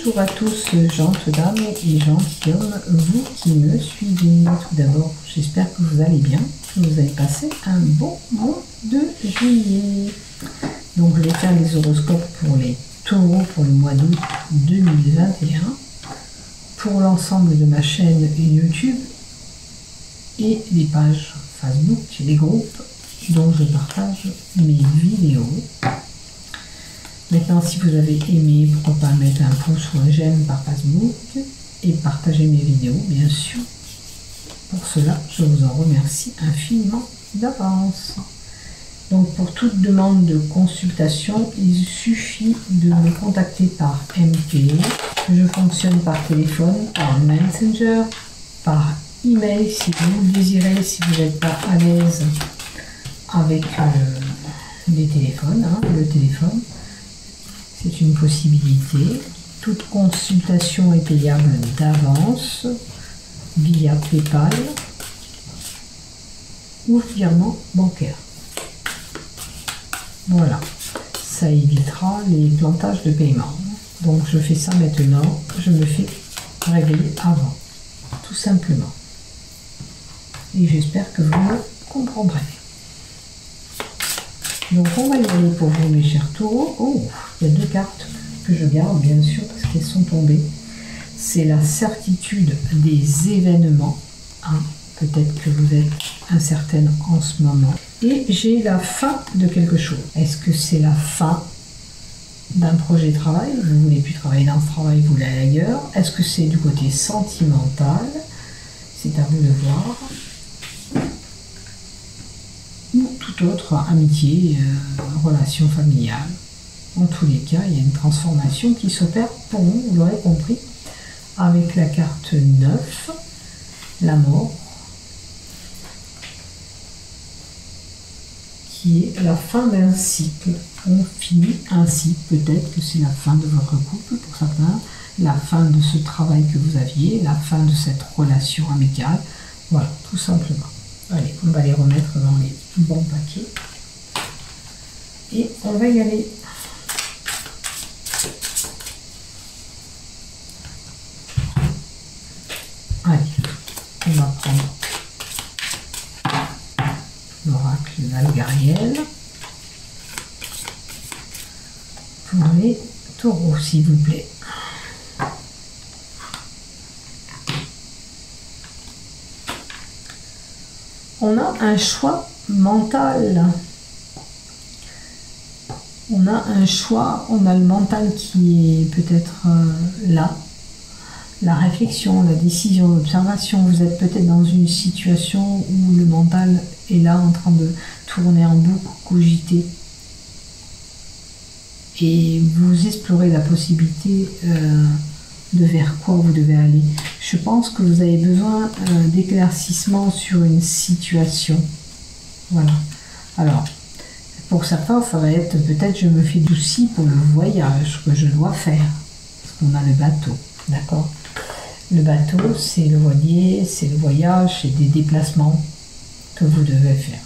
Bonjour à tous, gentes dames et gentilshommes, vous qui me suivez. Tout d'abord, j'espère que vous allez bien, que vous avez passé un bon mois de juillet. Donc, je vais faire les horoscopes pour les taureaux pour le mois d'août 2021, pour l'ensemble de ma chaîne YouTube et les pages Facebook et les groupes dont je partage mes vidéos. Maintenant, si vous avez aimé, pourquoi pas mettre un pouce ou un j'aime par Facebook et partager mes vidéos, bien sûr. Pour cela, je vous en remercie infiniment d'avance. Donc, pour toute demande de consultation, il suffit de me contacter par MP. Je fonctionne par téléphone, par Messenger, par email si vous le désirez, si vous n'êtes pas à l'aise avec les téléphones, le téléphone. C'est une possibilité. Toute consultation est payable d'avance via PayPal ou virement bancaire. Voilà, ça évitera les plantages de paiement. Donc je fais ça maintenant, je me fais régler avant, tout simplement. Et j'espère que vous me comprendrez. Donc on va y aller pour vous, mes chers taureaux. Oh, il y a deux cartes que je garde, bien sûr, parce qu'elles sont tombées. C'est la certitude des événements. Peut-être que vous êtes incertaine en ce moment. Et j'ai la fin de quelque chose. Est-ce que c'est la fin d'un projet de travail? Vous ne voulez plus travailler dans ce travail, vous voulez aller ailleurs. Est-ce que c'est du côté sentimental? C'est à vous de voir. Ou toute autre amitié, relation familiale. En tous les cas, il y a une transformation qui s'opère pour vous, vous l'aurez compris, avec la carte 9, la mort, qui est la fin d'un cycle. On finit un cycle, peut-être que c'est la fin de votre couple, pour certains, la fin de ce travail que vous aviez, la fin de cette relation amicale, voilà, tout simplement. Allez, on va les remettre dans les bons paquets. Et on va y aller. Allez, on va prendre l'oracle d'Algariel pour les taureaux, s'il vous plaît. On a un choix mental. On a un choix, on a le mental qui est peut-être là. La réflexion, la décision, l'observation. Vous êtes peut-être dans une situation où le mental est là en train de tourner en boucle, cogiter. Et vous explorez la possibilité de vers quoi vous devez aller. Je pense que vous avez besoin d'éclaircissement sur une situation. Voilà. Alors, pour certains, ça va être peut-être je me fais du souci pour le voyage que je dois faire. Parce qu'on a le bateau, d'accord? Le bateau, c'est le voilier, c'est le voyage, c'est des déplacements que vous devez faire.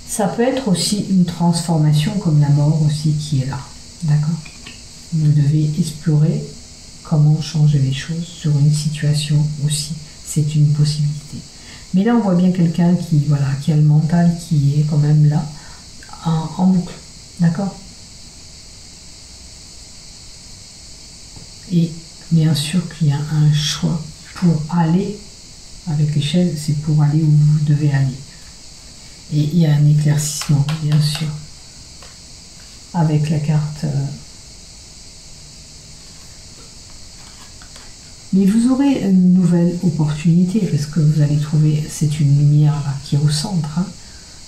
Ça peut être aussi une transformation comme la mort aussi qui est là, d'accord? Vous devez explorer comment changer les choses sur une situation aussi. C'est une possibilité. Mais là, on voit bien quelqu'un qui, voilà, qui a le mental qui est quand même là, en boucle. D'accord? Et bien sûr qu'il y a un choix pour aller, avec l'échelle, c'est pour aller où vous devez aller. Et il y a un éclaircissement, bien sûr, avec la carte. Mais vous aurez une nouvelle opportunité parce que vous allez trouver, c'est une lumière là, qui est au centre.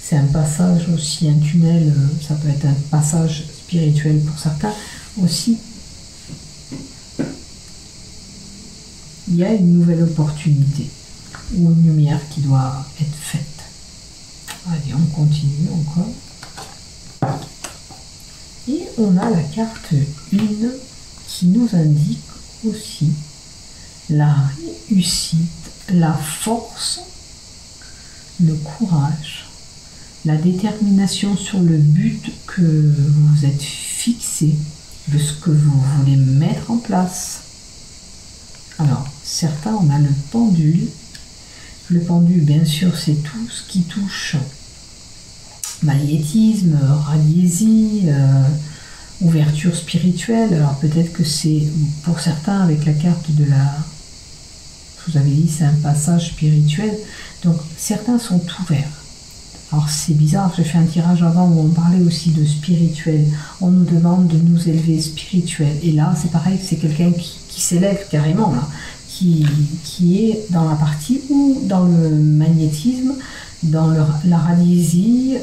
C'est un passage aussi, un tunnel, ça peut être un passage spirituel pour certains aussi. Il y a une nouvelle opportunité ou une lumière qui doit être faite. Allez, on continue encore. Et on a la carte 1 qui nous indique aussi la réussite, la force, le courage, la détermination sur le but que vous êtes fixé de ce que vous voulez mettre en place. Alors, certains, on a le pendule. Le pendule, bien sûr, c'est tout ce qui touche magnétisme, radiésie, ouverture spirituelle. Alors, peut-être que c'est, pour certains, avec la carte de la... Je vous avais dit, c'est un passage spirituel. Donc, certains sont ouverts. Alors, c'est bizarre, j'ai fait un tirage avant où on parlait aussi de spirituel. On nous demande de nous élever spirituel. Et là, c'est pareil, c'est quelqu'un qui s'élève carrément, là. Qui est dans la partie ou dans le magnétisme, dans la radiésie,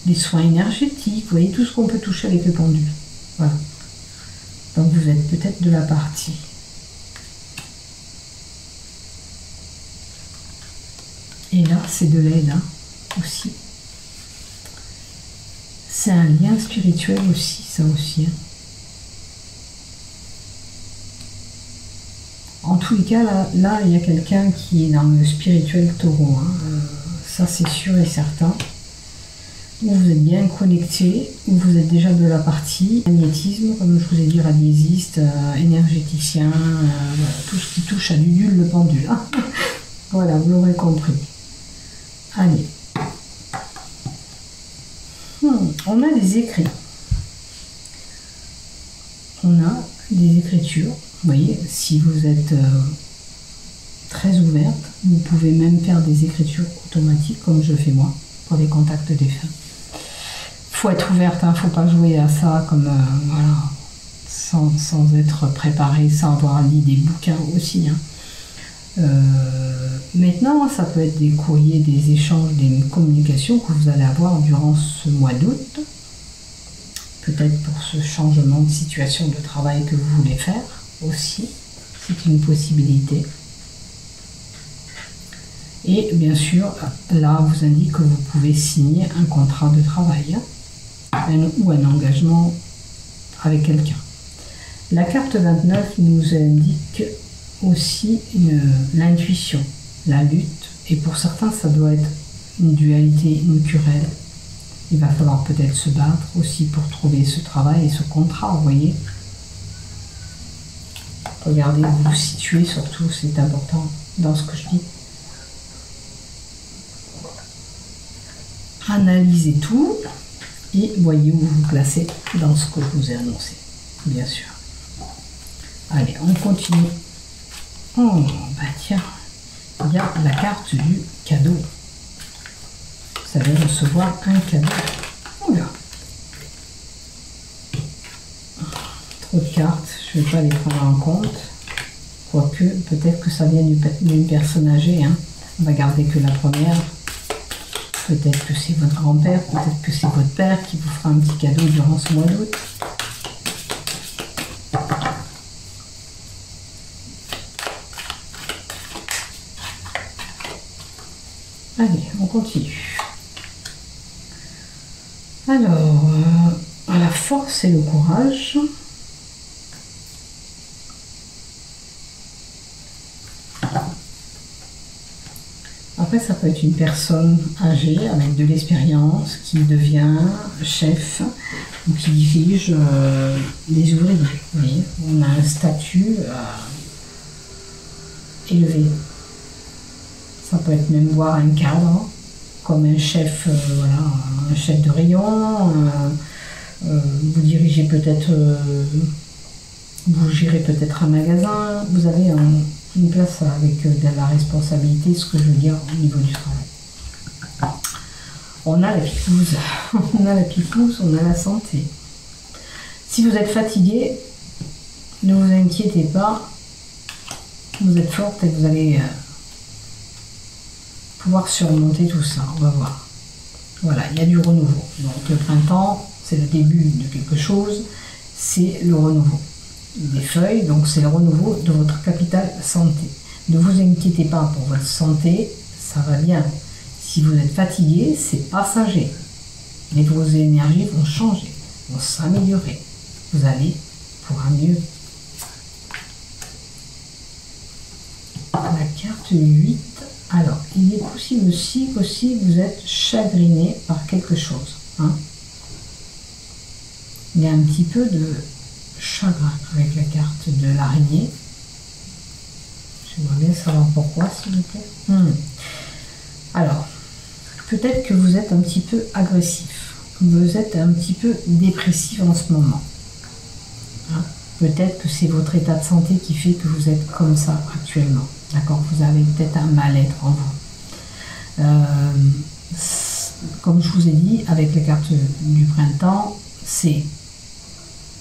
les soins énergétiques, vous voyez, tout ce qu'on peut toucher avec le pendule. Voilà. Donc vous êtes peut-être de la partie. Et là, c'est de l'aide hein, aussi. C'est un lien spirituel aussi, ça aussi. Hein. En tous les cas, là, il y a quelqu'un qui est dans le spirituel taureau. Hein. Ça, c'est sûr et certain. Ou vous êtes bien connecté, ou vous êtes déjà de la partie magnétisme, comme je vous ai dit, radiésiste, énergéticien, voilà, tout ce qui touche à l'udule, le pendule. Hein. Voilà, vous l'aurez compris. Allez. On a des écrits. On a des écritures. Vous voyez, si vous êtes très ouverte, vous pouvez même faire des écritures automatiques, comme je fais moi, pour les contacts défunts. Il faut être ouverte, il ne faut pas jouer à ça comme voilà, sans être préparé, sans avoir lu des bouquins aussi. Hein. Maintenant, ça peut être des courriers, des échanges, des communications que vous allez avoir durant ce mois d'août. Peut-être pour ce changement de situation de travail que vous voulez faire aussi. C'est une possibilité. Et bien sûr, là, on vous indique que vous pouvez signer un contrat de travail ou un engagement avec quelqu'un. La carte 29 nous indique aussi l'intuition, la lutte. Et pour certains, ça doit être une dualité, une querelle. Il va falloir peut-être se battre aussi pour trouver ce travail et ce contrat, vous voyez. Regardez où vous vous situez, surtout, c'est important dans ce que je dis. Analysez tout et voyez où vous vous placez dans ce que je vous ai annoncé, bien sûr. Allez, on continue. Oh, bah tiens, il y a la carte du cadeau. Vous allez recevoir un cadeau. Oula. Trop de cartes, je ne vais pas les prendre en compte. Quoique, peut-être que ça vient d'une personne âgée. Hein. On va garder que la première. Peut-être que c'est votre grand-père, peut-être que c'est votre père qui vous fera un petit cadeau durant ce mois d'août. Allez, on continue. Alors, la force et le courage. Après, ça peut être une personne âgée avec de l'expérience qui devient chef ou qui dirige les ouvriers. Vous voyez, on a un statut élevé. Ça peut être même voir un cadre, comme un chef, voilà, un chef de rayon. Vous dirigez peut-être, vous gérez peut-être un magasin. Vous avez une place avec de la responsabilité, ce que je veux dire au niveau du travail. On a la pipouse, on a la pipouse, on a la santé. Si vous êtes fatigué, ne vous inquiétez pas, vous êtes forte et vous allez pouvoir surmonter tout ça, on va voir. Voilà, il y a du renouveau. Donc le printemps, c'est le début de quelque chose, c'est le renouveau des feuilles, donc c'est le renouveau de votre capital santé. Ne vous inquiétez pas pour votre santé, ça va bien. Si vous êtes fatigué, c'est passager. Mais vos énergies vont changer, vont s'améliorer. Vous allez pour un mieux. La carte 8. Alors, il est possible aussi que si vous êtes chagriné par quelque chose. Hein. il y a un petit peu de chagrin avec la carte de l'araignée. J'aimerais bien savoir pourquoi, s'il vous plaît. Alors, peut-être que vous êtes un petit peu agressif. Vous êtes un petit peu dépressif en ce moment. Hein? Peut-être que c'est votre état de santé qui fait que vous êtes comme ça actuellement. D'accord? Vous avez peut-être un mal-être en vous. Comme je vous ai dit, avec les cartes du printemps, c'est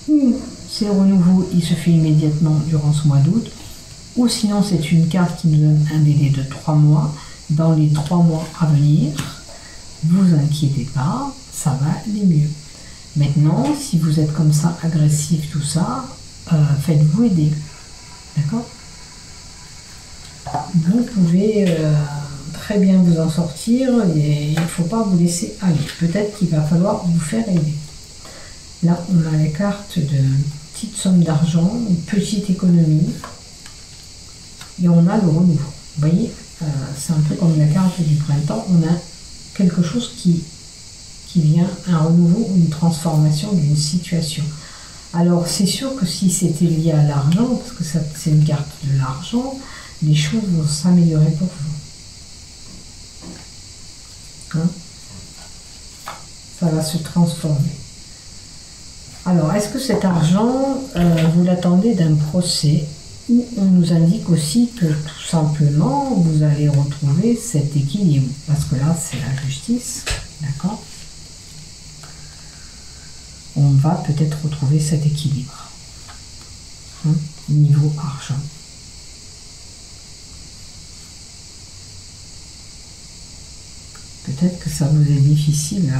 le renouveau, il se fait immédiatement durant ce mois d'août, ou sinon c'est une carte qui nous donne un délai de 3 mois. Dans les 3 mois à venir, vous inquiétez pas, ça va aller mieux. Maintenant, si vous êtes comme ça, agressif, tout ça, faites-vous aider. D'accord? Vous pouvez très bien vous en sortir et il ne faut pas vous laisser aller. Peut-être qu'il va falloir vous faire aider. Là, on a les cartes de petite somme d'argent, une petite économie, et on a le renouveau. Vous voyez, c'est un peu comme la carte du printemps, on a quelque chose qui vient, un renouveau ou une transformation d'une situation. Alors, c'est sûr que si c'était lié à l'argent, parce que c'est une carte de l'argent, les choses vont s'améliorer pour vous. Hein? Ça va se transformer. Alors, est-ce que cet argent, vous l'attendez d'un procès, où on nous indique aussi que tout simplement, vous allez retrouver cet équilibre? Parce que là, c'est la justice, d'accord? On va peut-être retrouver cet équilibre. Hein, niveau argent. Peut-être que ça vous est difficile.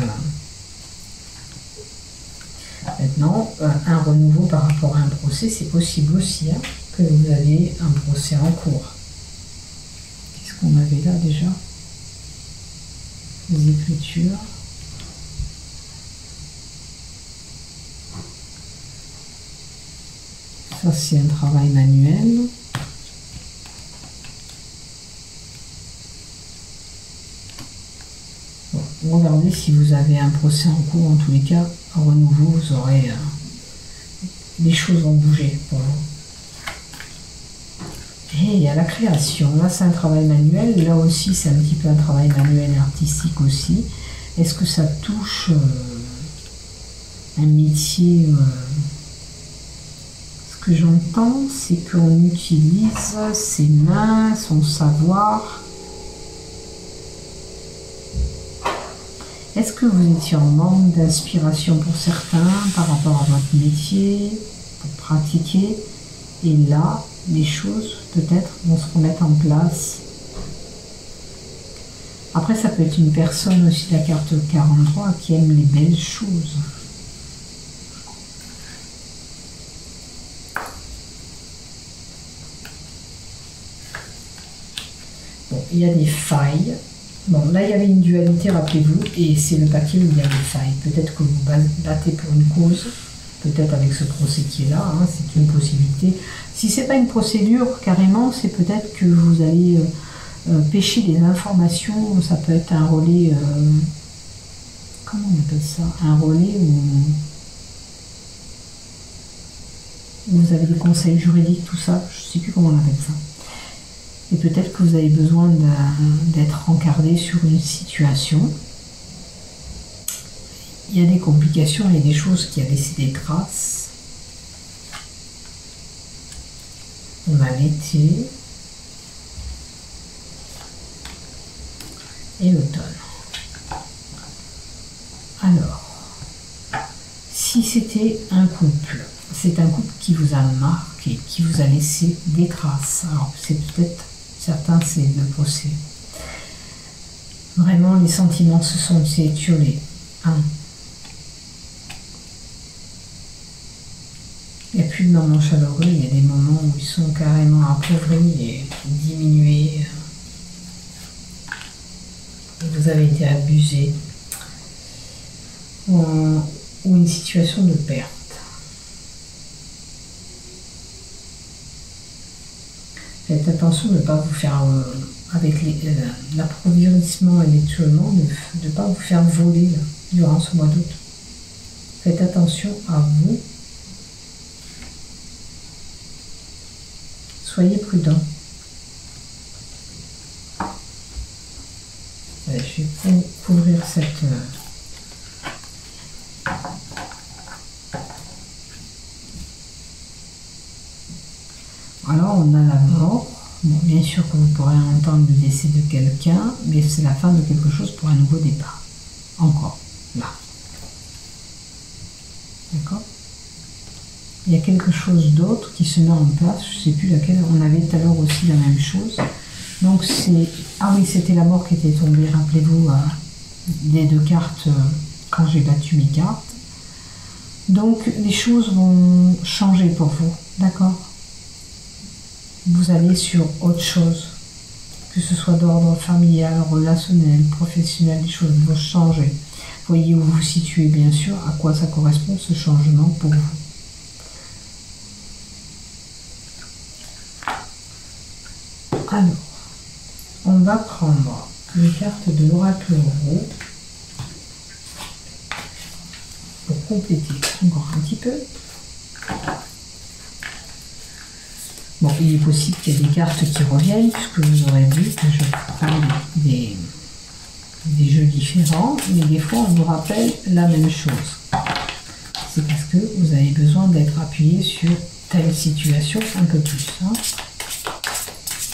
Maintenant, un renouveau par rapport à un procès, c'est possible aussi hein, que vous avez un procès en cours. Qu'est-ce qu'on avait là déjà? Les écritures. Ça, c'est un travail manuel. Bon, regardez si vous avez un procès en cours, en tous les cas, à renouveau, vous aurez... les choses vont bouger pour vous. Et il y a la création. Là, c'est un travail manuel. Là aussi, c'est un petit peu un travail manuel et artistique aussi. Est-ce que ça touche un métier Ce que j'entends, c'est qu'on utilise ses mains, son savoir. Est-ce que vous étiez en manque d'inspiration pour certains par rapport à votre métier, pour pratiquer? Et là, les choses, peut-être, vont se remettre en place. Après, ça peut être une personne aussi, la carte 43, qui aime les belles choses. Bon, il y a des failles. Bon, là, il y avait une dualité, rappelez-vous, et c'est le papier où il y a des failles. Peut-être que vous battez pour une cause, peut-être avec ce procès qui est là, hein, c'est une possibilité. Si c'est pas une procédure, carrément, c'est peut-être que vous allez pêcher des informations, ça peut être un relais, comment on appelle ça? Un relais où vous avez des conseils juridiques, tout ça, je ne sais plus comment on appelle ça. Et peut-être que vous avez besoin d'être encadré sur une situation. Il y a des complications, il y a des choses qui a laissé des traces. On a l'été et l'automne. Alors, si c'était un couple, c'est un couple qui vous a marqué, qui vous a laissé des traces. Alors, c'est peut-être, certains, c'est le procès. Vraiment, les sentiments se sont étiolés. Hein. Il n'y a plus de moments chaleureux, il y a des moments où ils sont carrément appauvris et diminués. Et vous avez été abusé. Ou une situation de perte. Faites attention de ne pas vous faire, avec l'approvisionnement électuellement, de ne pas vous faire voler là, durant ce mois d'août. Faites attention à vous. Soyez prudent. Allez, je vais couvrir cette... Alors, on a la mort. Bon, bien sûr que vous pourrez entendre le décès de quelqu'un, mais c'est la fin de quelque chose pour un nouveau départ. Encore, là. D'accord? Il y a quelque chose d'autre qui se met en place, je ne sais plus laquelle, on avait tout à l'heure aussi la même chose. Donc c'est... Ah oui, c'était la mort qui était tombée, rappelez-vous, des deux cartes quand j'ai battu mes cartes. Donc les choses vont changer pour vous, d'accord? Vous allez sur autre chose, que ce soit d'ordre familial, relationnel, professionnel, les choses vont changer. Voyez où vous vous situez, bien sûr, à quoi ça correspond ce changement pour vous. Alors, on va prendre les cartes de l'oracle Tarot pour compléter encore un petit peu. Bon, il est possible qu'il y ait des cartes qui reviennent, puisque vous aurez vu que je parle des jeux différents, mais des fois on vous rappelle la même chose. C'est parce que vous avez besoin d'être appuyé sur telle situation un peu plus. Hein.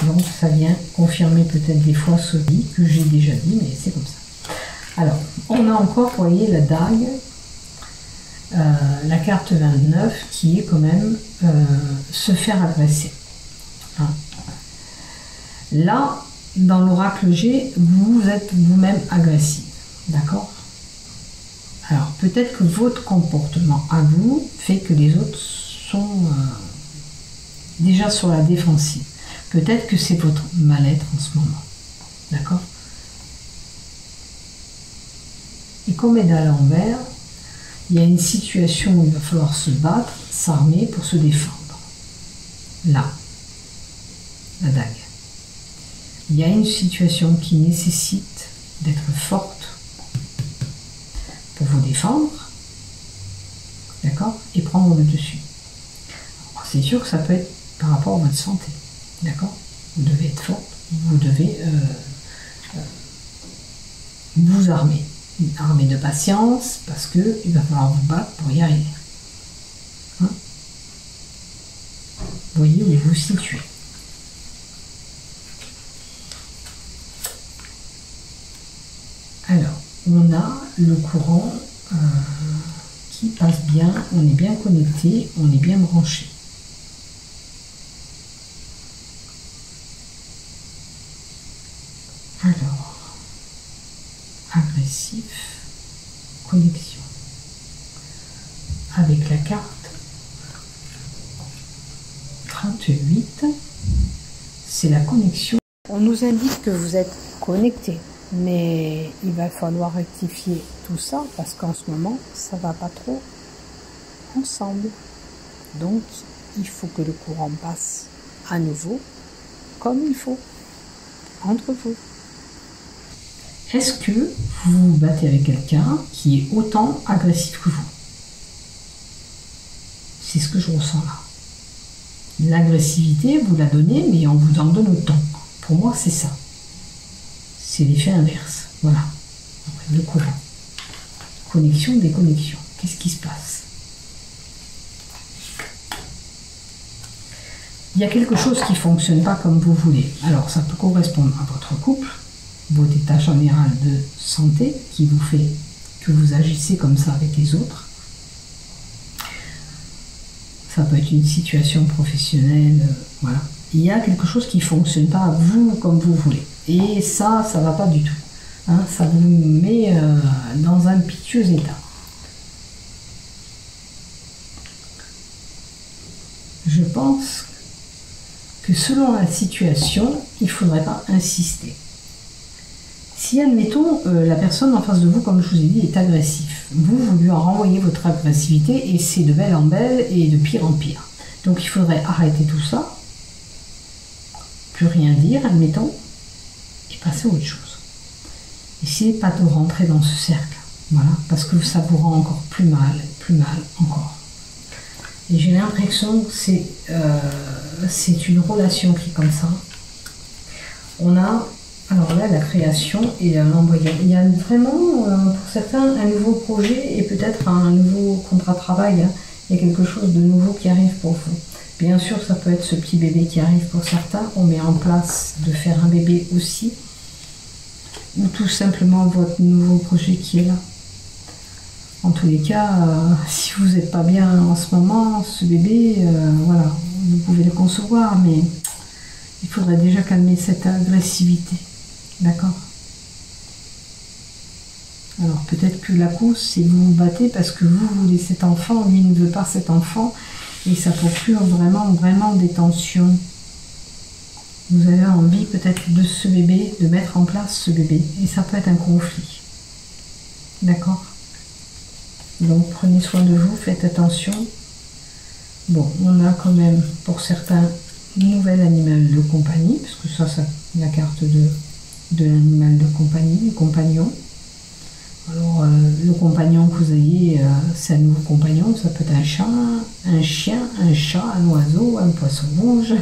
Donc ça vient confirmer peut-être des fois ce que j'ai déjà dit, mais c'est comme ça. Alors, on a encore, vous voyez, la dague, la carte 29, qui est quand même se faire agresser. Hein. Là, dans l'oracle G, vous êtes vous-même agressif, d'accord? Alors, peut-être que votre comportement à vous fait que les autres sont déjà sur la défensive. Peut-être que c'est votre mal-être en ce moment, d'accord? Et comme est à l'envers, il y a une situation où il va falloir se battre, s'armer pour se défendre. Là, la dague. Il y a une situation qui nécessite d'être forte pour vous défendre, d'accord, et prendre le dessus. C'est sûr que ça peut être par rapport à votre santé, d'accord. Vous devez être forte, vous devez vous armer. Une armée de patience, parce que il va falloir vous battre pour y arriver. Hein? Voyez où vous vous situez. Alors, on a le courant qui passe bien, on est bien connecté, on est bien branché. Alors, agressif, connexion. Avec la carte 38, c'est la connexion. On nous indique que vous êtes connecté. Mais il va falloir rectifier tout ça parce qu'en ce moment, ça ne va pas trop ensemble. Donc, il faut que le courant passe à nouveau comme il faut, entre vous. Est-ce que vous vous battez avec quelqu'un qui est autant agressif que vous? C'est ce que je ressens là. L'agressivité, vous la donnez, mais on vous en donne autant. Pour moi, c'est ça. C'est l'effet inverse. Voilà. Le courant. Connexion, déconnexion. Qu'est-ce qui se passe? Il y a quelque chose qui ne fonctionne pas comme vous voulez. Alors, ça peut correspondre à votre couple, votre état général de santé qui vous fait que vous agissez comme ça avec les autres. Ça peut être une situation professionnelle. Voilà. Il y a quelque chose qui ne fonctionne pas à vous comme vous voulez. Et ça ne va pas du tout. Hein, ça vous met dans un piteux état. Je pense que selon la situation, il ne faudrait pas insister. Si, admettons, la personne en face de vous, comme je vous ai dit, est agressif, vous lui en renvoyez votre agressivité et c'est de belle en belle et de pire en pire. Donc il faudrait arrêter tout ça, plus rien dire, admettons, et passer à autre chose. Essayez pas de rentrer dans ce cercle, voilà, parce que ça vous rend encore plus mal, plus mal encore. Et j'ai l'impression que c'est une relation qui est comme ça. On a, alors là, la création et l'envoyé. Il y a vraiment, pour certains, un nouveau projet et peut-être un nouveau contrat de travail. Hein. Il y a quelque chose de nouveau qui arrive pour vous. Bien sûr, ça peut être ce petit bébé qui arrive pour certains. On met en place de faire un bébé aussi. Ou tout simplement votre nouveau projet qui est là. En tous les cas, si vous n'êtes pas bien en ce moment, ce bébé, voilà, vous pouvez le concevoir, mais il faudrait déjà calmer cette agressivité. D'accord? Alors peut-être que la cause, c'est que vous vous battez parce que vous voulez cet enfant, lui ne veut pas cet enfant, et ça procure vraiment des tensions. Vous avez envie peut-être de ce bébé, de mettre en place ce bébé, et ça peut être un conflit. D'accord? Donc prenez soin de vous, faites attention. Bon, on a quand même pour certains nouvel animal de compagnie, parce que ça c'est la carte de l'animal de compagnie, le compagnon. Alors le compagnon que vous ayez, c'est un nouveau compagnon, ça peut être un chat, un chien, un chat, un oiseau, un poisson rouge,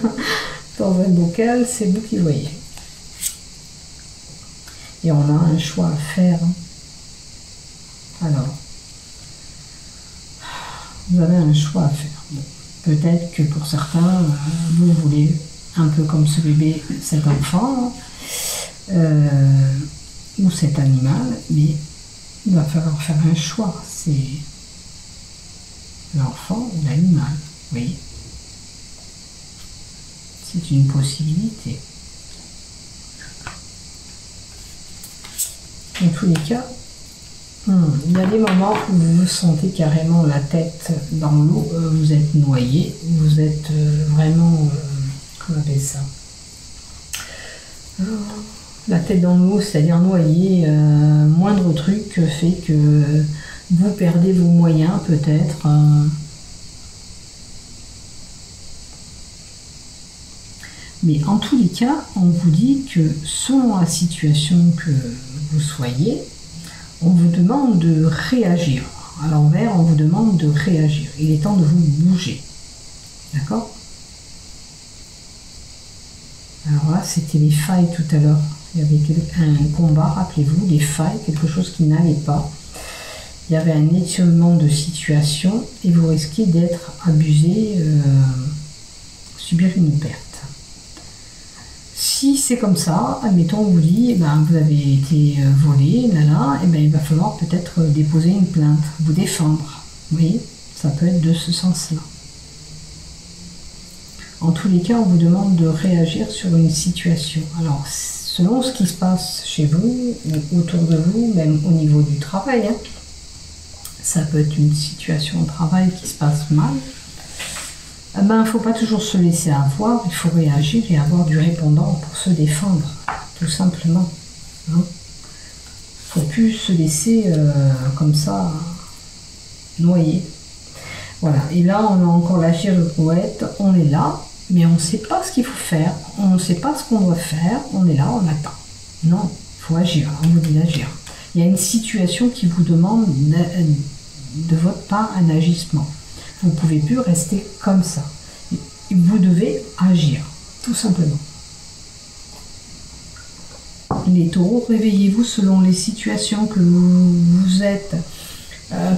dans un bocal, c'est vous qui voyez. Et on a un choix à faire. Alors, vous avez un choix à faire. Bon, peut-être que pour certains, vous voulez, un peu comme ce bébé, cet enfant, ou cet animal, mais il va falloir faire un choix. C'est l'enfant ou l'animal, oui. C'est une possibilité. En tous les cas, il y a des moments où vous vous sentez carrément la tête dans l'eau, vous êtes noyé, vous êtes vraiment, comment on appelle ça, la tête dans l'eau, c'est-à-dire noyé, moindre truc fait que vous perdez vos moyens peut-être. Mais en tous les cas, on vous dit que selon la situation que vous soyez, on vous demande de réagir. À l'envers, on vous demande de réagir. Il est temps de vous bouger. D'accord? Alors là, c'était les failles tout à l'heure. Il y avait un combat, rappelez-vous, les failles, quelque chose qui n'allait pas. Il y avait un étiolement de situation et vous risquez d'être abusé, subir une perte. Si c'est comme ça, admettons, on vous dit, eh ben, vous avez été volé, là, eh ben, il va falloir peut-être déposer une plainte, vous défendre. Oui, ça peut être de ce sens-là. En tous les cas, on vous demande de réagir sur une situation. Alors, selon ce qui se passe chez vous, ou autour de vous, même au niveau du travail, hein, ça peut être une situation au travail qui se passe mal. Il ne faut pas toujours se laisser avoir, il faut réagir et avoir du répondant pour se défendre, tout simplement. Il ne faut plus se laisser comme ça noyer. Voilà, et là on a encore la girouette, on est là, mais on ne sait pas ce qu'il faut faire, on ne sait pas ce qu'on doit faire, on est là, on attend. Non, il faut agir, on vous dit d'agir. Il y a une situation qui vous demande de votre part un agissement. Vous ne pouvez plus rester comme ça. Vous devez agir, tout simplement. Les taureaux, réveillez-vous selon les situations que vous êtes.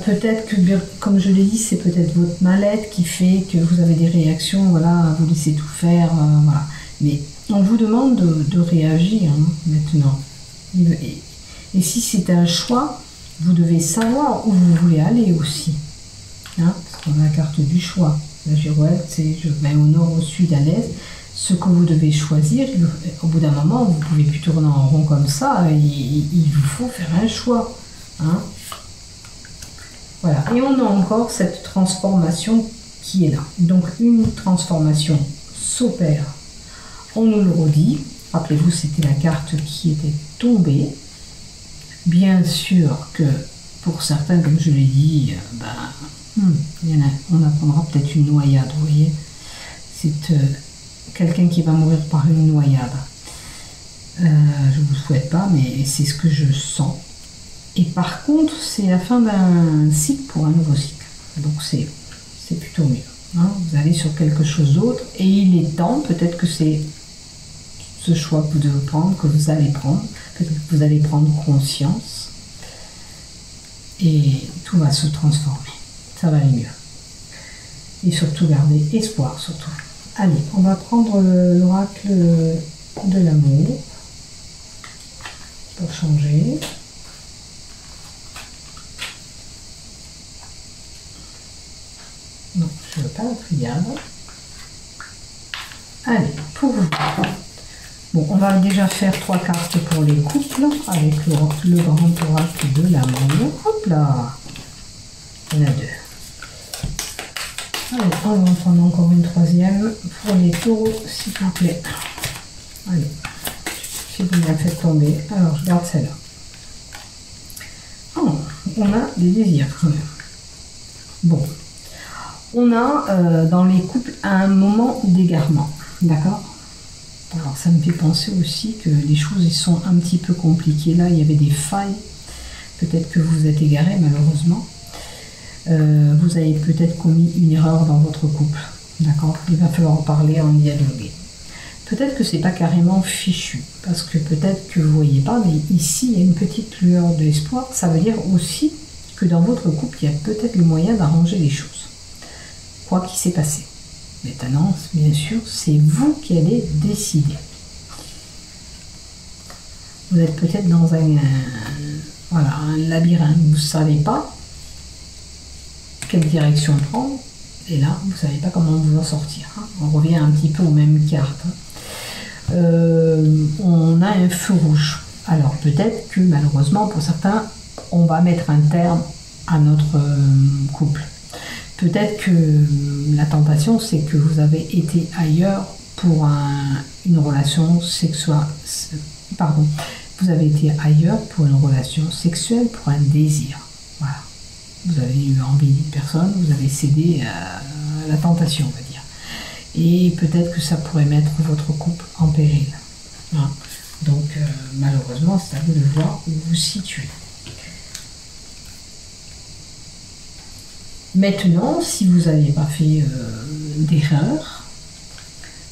Peut-être que, comme je l'ai dit, c'est peut-être votre mal-être qui fait que vous avez des réactions, voilà, vous laissez tout faire, voilà. Mais on vous demande de réagir maintenant. Et si c'est un choix, vous devez savoir où vous voulez aller aussi. Hein, parce qu'on a la carte du choix. La girouette, c'est je vais au nord, au sud, à l'est. Ce que vous devez choisir, au bout d'un moment, vous ne pouvez plus tourner en rond comme ça. Il vous faut faire un choix. Hein. Voilà. Et on a encore cette transformation qui est là. Donc une transformation s'opère. On nous le redit. Rappelez-vous, c'était la carte qui était tombée. Bien sûr que pour certains, comme je l'ai dit, on apprendra peut-être une noyade, vous voyez. C'est quelqu'un qui va mourir par une noyade. Je ne vous souhaite pas, mais c'est ce que je sens. Et par contre, c'est la fin d'un cycle pour un nouveau cycle. Donc c'est plutôt mieux. Hein. Vous allez sur quelque chose d'autre et il est temps, peut-être que c'est ce choix que vous devez prendre, que vous allez prendre, peut-être que vous allez prendre conscience et tout va se transformer. Ça va aller mieux. Et surtout garder espoir, surtout. Allez, on va prendre l'oracle de l'amour pour changer. Non, je ne veux pas la triade. Allez, pour vous. Bon, on va déjà faire 3 cartes pour les couples avec le grand oracle de l'amour. Hop là, il y en a 2. Allez, on va en prendre encore une 3e pour les taureaux, s'il vous plaît. Allez, si vous me la faites tomber, alors je garde celle-là. Oh, on a des désirs quand même. Bon, on a dans les couples un moment d'égarement, d'accord? Alors ça me fait penser aussi que les choses sont un petit peu compliquées. Là, il y avait des failles. Peut-être que vous êtes égaré, malheureusement. Vous avez peut-être commis une erreur dans votre couple. D'accord? Il va falloir en parler, en dialoguer. Peut-être que c'est pas carrément fichu. Parce que peut-être que vous ne voyez pas, mais ici, il y a une petite lueur d'espoir. Ça veut dire aussi que dans votre couple, il y a peut-être le moyen d'arranger les choses. Quoi qu'il s'est passé. Maintenant, bien sûr, c'est vous qui allez décider. Vous êtes peut-être dans voilà, un labyrinthe. Vous ne savez pas quelle direction prendre. Et là, vous ne savez pas comment vous en sortir. Hein. On revient un petit peu aux mêmes cartes. On a un feu rouge. Alors peut-être que malheureusement, pour certains, on va mettre un terme à notre couple. Peut-être que la tentation, c'est que vous avez été ailleurs pour une relation sexuelle. Pardon. Vous avez été ailleurs pour une relation sexuelle, pour un désir. Voilà. Vous avez eu envie d'une personne, vous avez cédé à la tentation, on va dire. Et peut-être que ça pourrait mettre votre couple en péril. Hein. Donc, malheureusement, c'est à vous de voir où vous vous situez. Maintenant, si vous n'avez pas fait d'erreur,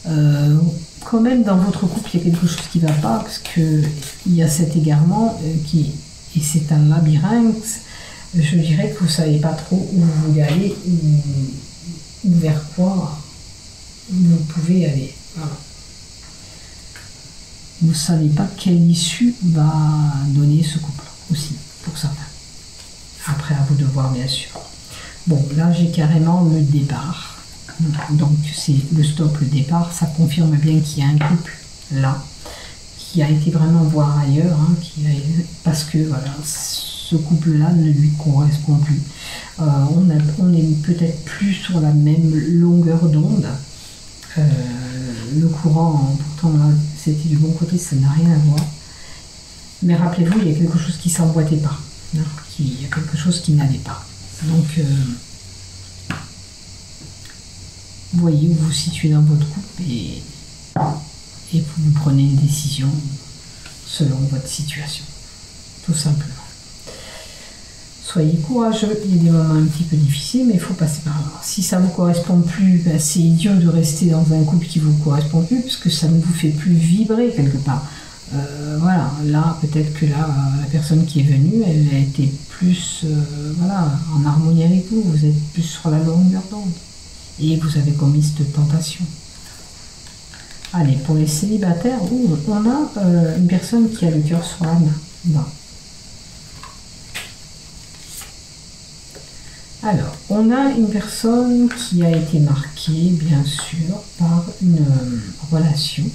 quand même dans votre couple, il y a quelque chose qui ne va pas, parce qu'il y a cet égarement et c'est un labyrinthe. Je dirais que vous ne savez pas trop où vous voulez aller ou vers quoi vous pouvez aller. Voilà. Vous ne savez pas quelle issue va donner ce couple aussi, pour certains. Après, à vous de voir, bien sûr. Bon, là, j'ai carrément le départ. Donc, c'est le stop, le départ. Ça confirme bien qu'il y a un couple là, qui a été vraiment voir ailleurs, hein, parce que, voilà, ce couple-là ne lui correspond plus. On est peut-être plus sur la même longueur d'onde. Le courant, pourtant, là, c'était du bon côté, ça n'a rien à voir. Mais rappelez-vous, il y a quelque chose qui ne s'emboîtait pas. Hein, il y a quelque chose qui n'allait pas. Donc, vous voyez où vous vous situez dans votre couple et vous prenez une décision selon votre situation, tout simplement. Soyez courageux, il y a des moments un petit peu difficiles, mais il faut passer par là. Si ça ne vous correspond plus, ben c'est idiot de rester dans un couple qui ne vous correspond plus, parce que ça ne vous fait plus vibrer quelque part. Voilà, là, peut-être que là, la personne qui est venue, elle a été plus voilà, en harmonie avec vous, vous êtes plus sur la longueur d'onde. Et vous avez commis cette tentation. Allez, pour les célibataires, on a une personne qui a le cœur sur la main. Non. Alors, on a une personne qui a été marquée, bien sûr, par une relation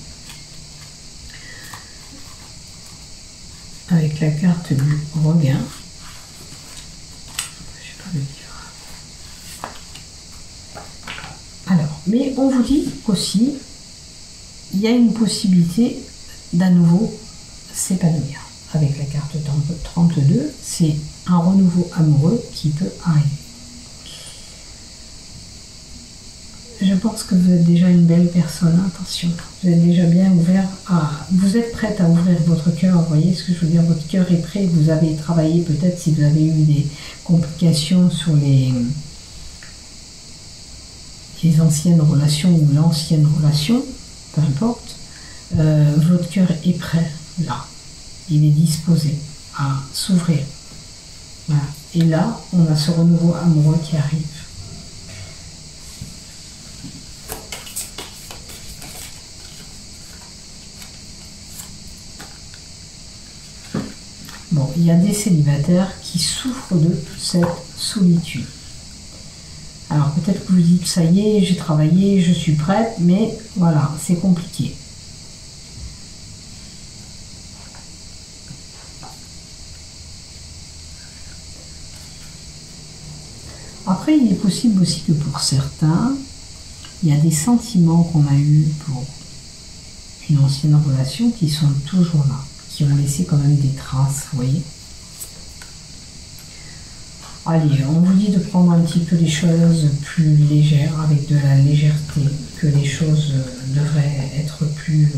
avec la carte du regain. Je sais pas le livre. Alors, mais on vous dit aussi, il y a une possibilité d'à nouveau s'épanouir. Avec la carte 32, c'est un renouveau amoureux qui peut arriver. Je pense que vous êtes déjà une belle personne, attention. Vous êtes déjà bien ouvert vous êtes prête à ouvrir votre cœur, vous voyez ce que je veux dire, votre cœur est prêt, vous avez travaillé peut-être si vous avez eu des complications sur les anciennes relations ou l'ancienne relation, peu importe, votre cœur est prêt là. Il est disposé à s'ouvrir. Voilà. Et là, on a ce renouveau amoureux qui arrive. Bon, il y a des célibataires qui souffrent de cette solitude. Alors peut-être que vous dites, ça y est, j'ai travaillé, je suis prête, mais voilà, c'est compliqué. Après, il est possible aussi que pour certains, il y a des sentiments qu'on a eus pour une ancienne relation qui sont toujours là, qui ont laissé quand même des traces, vous voyez. Allez, on vous dit de prendre un petit peu les choses plus légères, avec de la légèreté, que les choses devraient être plus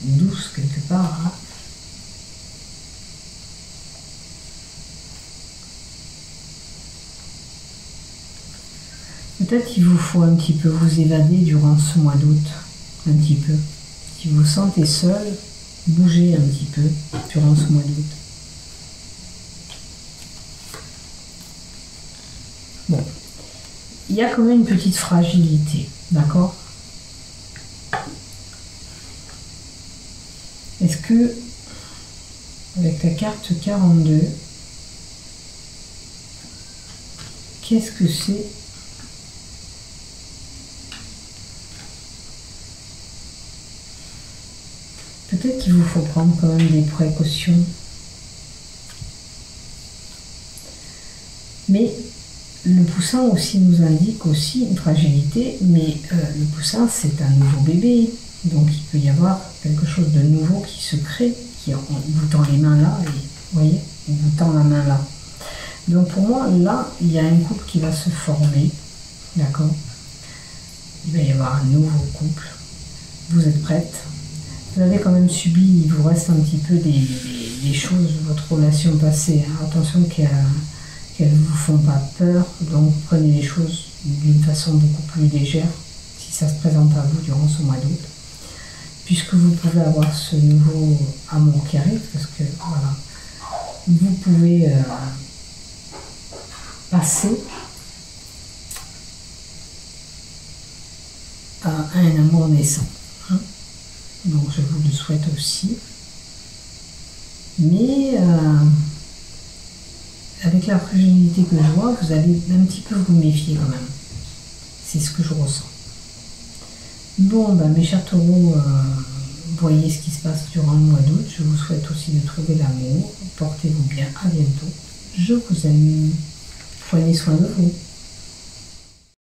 douces quelque part. Hein. Peut-être qu'il vous faut un petit peu vous évader durant ce mois d'août, un petit peu. Si vous vous sentez seul, bougez un petit peu durant ce mois d'août. Bon, il y a quand même une petite fragilité, d'accord? Est-ce que, avec la carte 42, qu'est-ce que c'est? Peut-être qu'il vous faut prendre quand même des précautions. Mais le poussin aussi nous indique aussi une fragilité, mais le poussin c'est un nouveau bébé, donc il peut y avoir quelque chose de nouveau qui se crée, qui vous tend les mains là, et vous voyez, il vous tend la main là. Donc pour moi, là, il y a un couple qui va se former, d'accord? Il va y avoir un nouveau couple, vous êtes prête? Vous avez quand même subi, il vous reste un petit peu des choses de votre relation passée, hein. Attention qu'elles ne vous font pas peur, donc prenez les choses d'une façon beaucoup plus légère si ça se présente à vous durant ce mois d'août, puisque vous pouvez avoir ce nouveau amour qui arrive, parce que voilà, vous pouvez passer à un amour naissant, hein. Donc je vous le souhaite aussi, mais avec la fragilité que je vois, vous allez un petit peu vous méfier quand même. C'est ce que je ressens. Bon, ben, mes chers taureaux, voyez ce qui se passe durant le mois d'août. Je vous souhaite aussi de trouver l'amour. Portez-vous bien. À bientôt. Je vous aime. Prenez soin de vous.